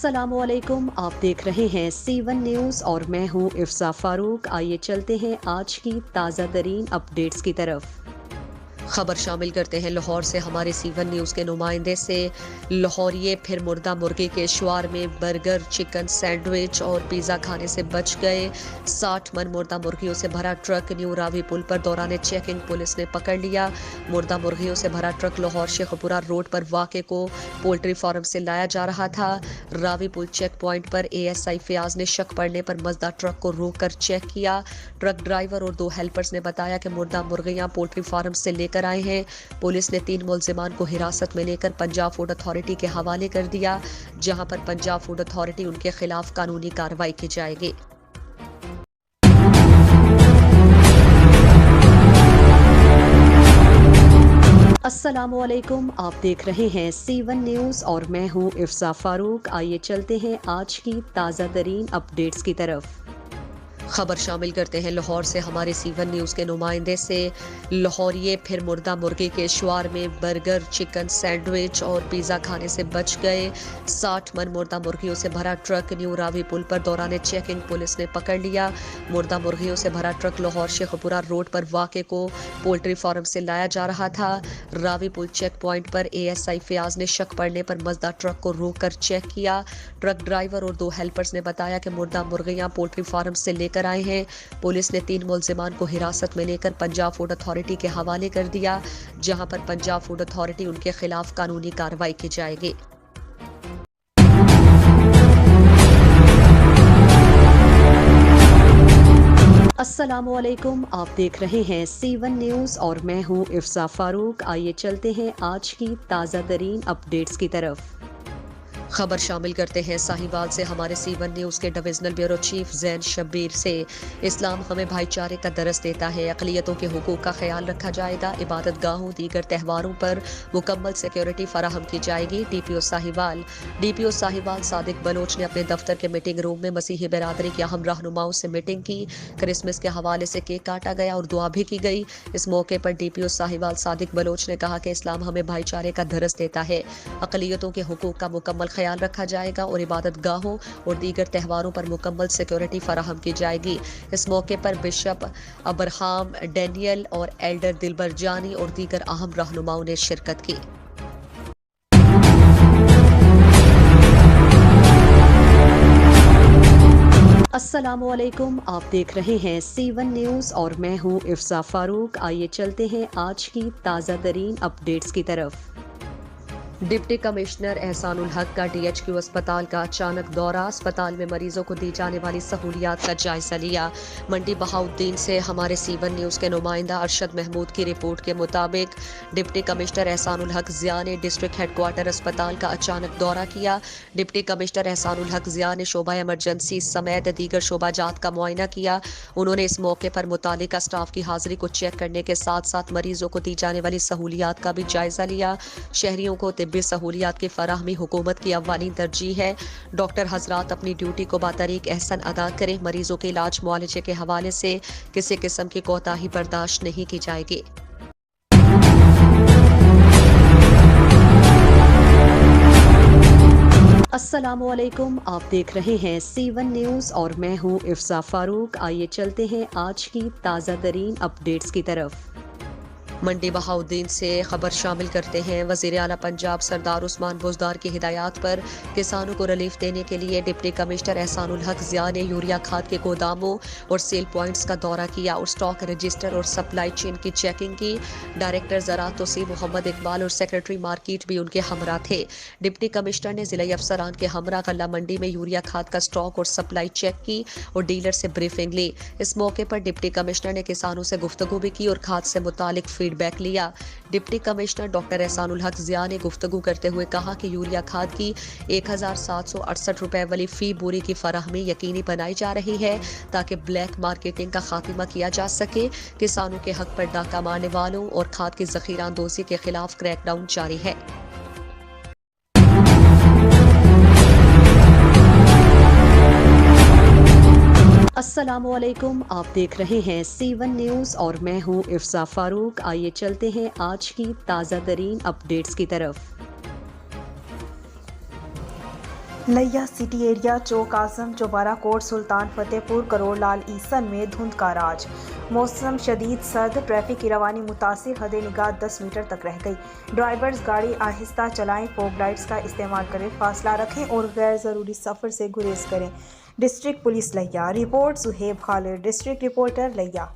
अस्सलामुअलैकुम, आप देख रहे हैं C1 न्यूज़ और मैं हूं इफ्सा फारूक। आइए चलते हैं आज की ताज़ा तरीन अपडेट्स की तरफ। खबर शामिल करते हैं लाहौर से हमारे C1 न्यूज़ के नुमाइंदे से। लाहौरिये फिर मुर्दा मुर्गी के शुआर में बर्गर, चिकन सैंडविच और पिज़्ज़ा खाने से बच गए। 60 मन मुर्दा मुर्गियों से भरा ट्रक न्यू रावी पुल पर दौरान चेकिंग पुलिस ने पकड़ लिया। मुर्दा मुर्गियों से भरा ट्रक लाहौर शेखपुरा रोड पर वाक़े को पोल्ट्री फार्म से लाया जा रहा था। रावी पुल चेक पॉइंट पर ASI फयाज ने शक पड़ने पर मजदा ट्रक को रोक कर चेक किया। ट्रक ड्राइवर और 2 हेल्पर्स ने बताया कि मुर्दा मुर्गियां पोल्ट्री फार्म से लेकर आए हैं। पुलिस ने 3 मुलजिमान को हिरासत में लेकर पंजाब फूड अथॉरिटी के हवाले कर दिया, जहां पर पंजाब फूड अथॉरिटी उनके खिलाफ कानूनी कार्रवाई की जाएगी। अस्सलामुअलैकुम, आप देख रहे हैं C1 न्यूज़ और मैं हूं इफ्सा फारूक। आइए चलते हैं आज की ताज़ा तरीन अपडेट्स की तरफ। खबर शामिल करते हैं लाहौर से हमारे C1 न्यूज़ के नुमाइंदे से। लाहौरिये फिर मुर्दा मुर्गी के शुआर में बर्गर, चिकन सैंडविच और पिज़्ज़ा खाने से बच गए। 60 मन मुर्दा मुर्गियों से भरा ट्रक न्यू रावी पुल पर दौरान चेकिंग पुलिस ने पकड़ लिया। मुर्दा मुर्गियों से भरा ट्रक लाहौर शेखपुरा रोड पर वाक़े को पोल्ट्री फार्म से लाया जा रहा था। रावी पुल चेक पॉइंट पर ASI फयाज ने शक पड़ने पर मजदा ट्रक को रोक कर चेक किया। ट्रक ड्राइवर और 2 हेल्पर्स ने बताया कि मुर्दा मुर्गियां पोल्ट्री फार्म से लेकर आए हैं। पुलिस ने 3 मुलजिमान को हिरासत में लेकर पंजाब फूड अथॉरिटी के हवाले कर दिया, जहां पर पंजाब फूड अथॉरिटी उनके खिलाफ कानूनी कार्रवाई की जाएगी। अस्सलामुअलैकुम, आप देख रहे हैं C1 न्यूज़ और मैं हूं इफ्सा फारूक। आइए चलते हैं आज की ताज़ा तरीन अपडेट्स की तरफ। खबर शामिल करते हैं साहिवाल से हमारे C1 न्यूज़ के divisional bureau chief Jain Shabbir से। इस्लाम हमें भाईचारे का दरस देता है, अक़लियतों के हुकूक का ख्याल रखा जाएगा, इबादत गाहों दीगर त्यौहारों पर मुकम्मल सिक्योरिटी फराहम की जाएगी। DPO साहिवाल सादिक बलोच ने अपने दफ्तर के मीटिंग रूम में मसीही बिरादरी के अहम रहनुमाओं से मीटिंग की। क्रिसमस के हवाले से केक काटा गया और दुआ भी की गई। इस मौके पर DPO साहिवाल सादिक बलोच ने कहा कि इस्लाम हमें भाईचारे का दरस देता है, अक़लियतों के हुकूक का मुकम्मल ख्याल रखा जाएगा और इबादत गाहों और दीगर त्यौहारों पर मुकम्मल सिक्योरिटी फराहम की जाएगी। इस मौके पर बिशप अब्राहम डैनियल और एल्डर दिलबर जानी और दीगर अहम रहनुमाओं ने शिरकत की। अस्सलामुअलैकुम, आप देख रहे हैं C1 न्यूज़ और मैं हूं इफ्सा फारूक। आइए चलते हैं आज की ताज़ा तरीन अपडेट्स की तरफ। डिप्टी कमिश्नर एहसानुल हक का DHQ अस्पताल का अचानक दौरा, अस्पताल में मरीजों को दी जाने वाली सहूलियात का जायजा लिया। मंडी बहाउद्दीन से हमारे C1 न्यूज़ के नुमाइंदा अरशद महमूद की रिपोर्ट के मुताबिक डिप्टी कमिश्नर एहसानुल हक ज़िया ने डिस्ट्रिक्ट हेडक्वार्टर अस्पताल का अचानक दौरा किया। डिप्टी कमिश्नर एहसानुल हक ज़िया ने शोबा एमरजेंसी समेत दीगर शोबाजात का मुआयना किया। उन्होंने इस मौके पर मुतालिका स्टाफ की हाजिरी को चेक करने के साथ साथ मरीजों को दी जाने वाली सहूलियात का भी जायजा लिया। शहरियों को तिब्बी सहूलियात की फराहमी हुकूमत की अव्वलीन तरजीह है। डॉक्टर हजरात अपनी ड्यूटी को बातरीक एहसन अदा करें। मरीजों के इलाज मुआलजे के हवाले से किसी किस्म की कोताही बर्दाश्त नहीं की जाएगी। अस्सलामुअलैकुम, आप देख रहे हैं C1 न्यूज़ और मैं हूं इफ्सा फारूक। आइए चलते हैं आज की ताज़ा तरीन अपडेट्स की तरफ। मंडी बहाउद्दीन से खबर शामिल करते हैं। वज़ीर आला पंजाब सरदार उस्मान बुज़दार की हिदायत पर किसानों को रिलीफ देने के लिए डिप्टी कमिश्नर एहसानुल हक ज़िया ने यूरिया खाद के गोदामों और सेल पॉइंट्स का दौरा किया और स्टॉक रजिस्टर और सप्लाई चेन की चेकिंग की। डायरेक्टर ज़राअत तोसी मोहम्मद इकबाल और सेक्रेटरी मार्केट भी उनके हमरा थे। डिप्टी कमिश्नर ने ज़िला अफसरान के हमरा गल्ला मंडी में यूरिया खाद का स्टॉक और सप्लाई चेक की और डीलर से ब्रीफिंग ली। इस मौके पर डिप्टी कमिश्नर ने किसानों से गुफ्तगू भी की और खाद से मुतालिक फीडबैक लिया। डिप्टी कमिश्नर डॉक्टर एहसानुल हक ज़िया ने गुफ्तगू करते हुए कहा कि यूरिया खाद की 1768 रुपए वाली फी बोरी की फराहमी यकीनी बनाई जा रही है ताकि ब्लैक मार्केटिंग का खात्मा किया जा सके। किसानों के हक पर डाका मारने वालों और खाद की ज़ख़ीरा अंदोज़ी के खिलाफ क्रैकडाउन जारी है। अस्सलामुअलैकुम, आप देख रहे हैं C1 न्यूज़ और मैं हूं इफ्सा फारूक। आइए चलते हैं आज की ताज़ा तरीन अपडेट्स की तरफ। لیا سٹی ایریا، چوک اعظم، چوبارہ کوٹ، سلطان فتح پور، کروڑ لال عیسن میں دھند کا راج۔ موسم شدید سرد، ٹریفک کی روانی متاثر، حد نگاہ 10 میٹر تک رہ گئی۔ ڈرائیورز گاڑی آہستہ چلائیں، فوگ لائٹس کا استعمال کریں، فاصلہ رکھیں اور غیر ضروری سفر سے گریز کریں۔ ڈسٹرکٹ پولیس لیا۔ رپورٹ زہیب خالد، ڈسٹرکٹ رپورٹر لیا۔